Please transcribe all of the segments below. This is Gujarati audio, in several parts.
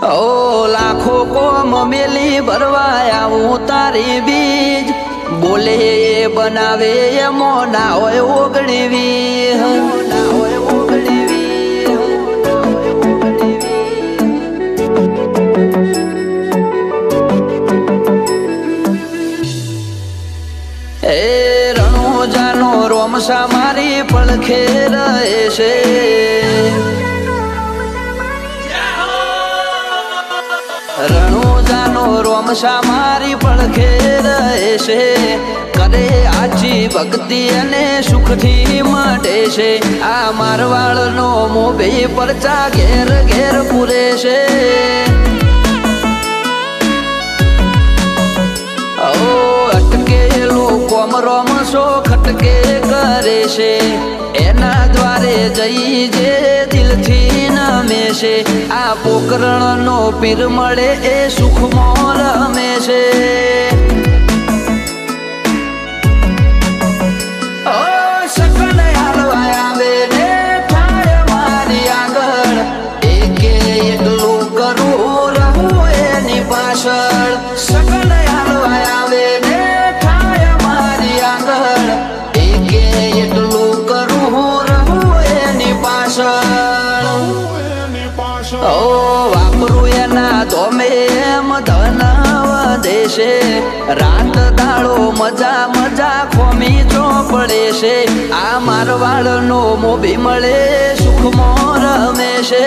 ઓ લાખો કોમ મેલી ભરવા આવું તારી બીજ બોલે એ બનાવે એમો ના હોય ઓગણીવી ના હોય ઓગણીવી એ રણોજાનો રોમસા મારી પડખે રહે છે રણોજાનો રોમસા મારી પડખે રહે છે કરે આજી ભક્તિ અને સુખથી મળે છે આ મારવાડનો મોભે પરચા ઘેર ઘેર પૂરે છે ઓ અટકેલો કોમ રોમસો ખટકે કરે છે એના દ્વારે જઈ જે દિલથી નમે છે આ પોકરણનો પીર મળે એ સુખમાં રમે છે ઓ સકન હાલવા આવે ને થાય મારી આગળ એકે એકલું કરું રહું એની પાછળ સકન હાલવા આવે ને થાય મારી આગળ એકે એકલું કરું રહું એની પાછળ ઓ વાપરું એના ધોમે એમ ધન વધે છે રાત દાડો મજા મજા ખોમી ચોપડે છે આ મારવાડનો મોભી મળે સુખમાં રમે છે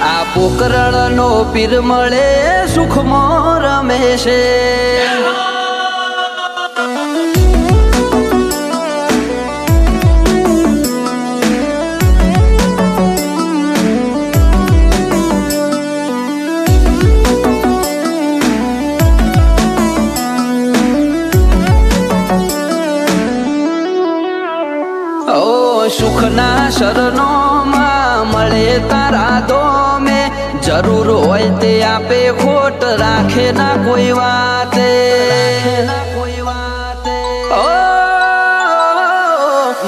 આ પોકરણનો પીર મળે સુખમાં રમે છે સુખના શરણો માં મળે તારા દોમે જરૂર હોય તે આપે ખોટ રાખે ના કોઈ વાતે ઓ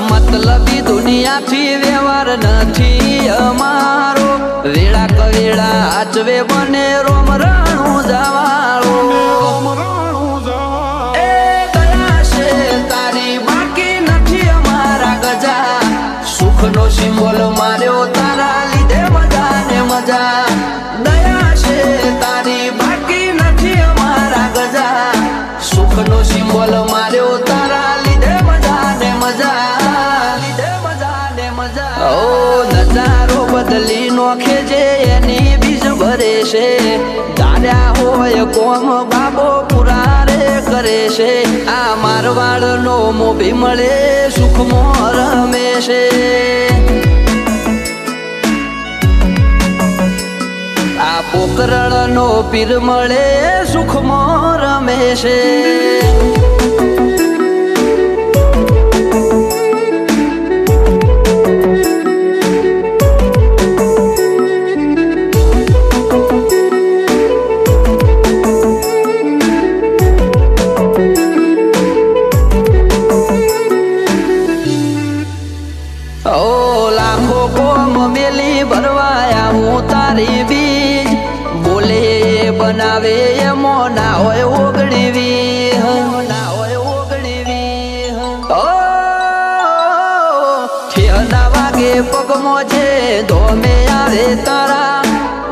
મતલબી દુનિયાથી વ્યવહાર નથી અમારો વેળા કવેળા આચવે બને રોમ રણું જવાળો સુખનો સિમ્બોલ માર્યો તારા લીધે મજા ને મજા દયા છે તારી બાકી નથી અમારા ગજા સુખનો સિમ્બોલ માર્યો તારા લીધે મજા ને મજા લીધે મજા ને મજા ઓ નજારો બદલી નોખે જે એની બીજ ભરે છે ધાર્યા હોય કોમ બાબો પુરા રે કરે છે આ મારવાડનો મોભી મળે સુખમાં રમે છે આ પોકરણનો પીર મળે સુખમાં રમે છે ઓ લાખો કોમ મેલી ભરવા આવું તારી બીજ બોલે એ બનાવે એમો ના હોય ઓગણીવી ના હોય ઓગણીવી ઓ ઠેના વાગે પગમાં જે ધોમે આવે તારા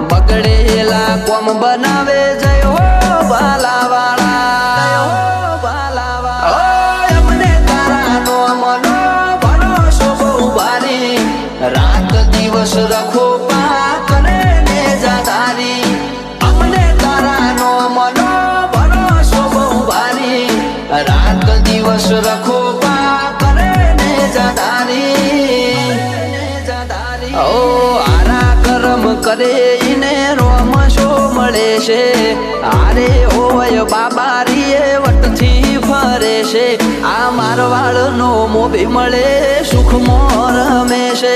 બગડેલા કોમ બનાવે જય હો બાલાવાળા રાત દિવસ રખો પા કરે ને જાધારી અમને તારા નો મનો ભરોસો બહુ ભારી રાત દિવસ રખો પા કરે ને જાધારી ઓ આરા કરમ કરે ઈને રોમશો મળે છે આરે હોય બાબારી એ વટથી ફરે છે આ મારવાડનો મોભી મળે સુખમાં રમે છે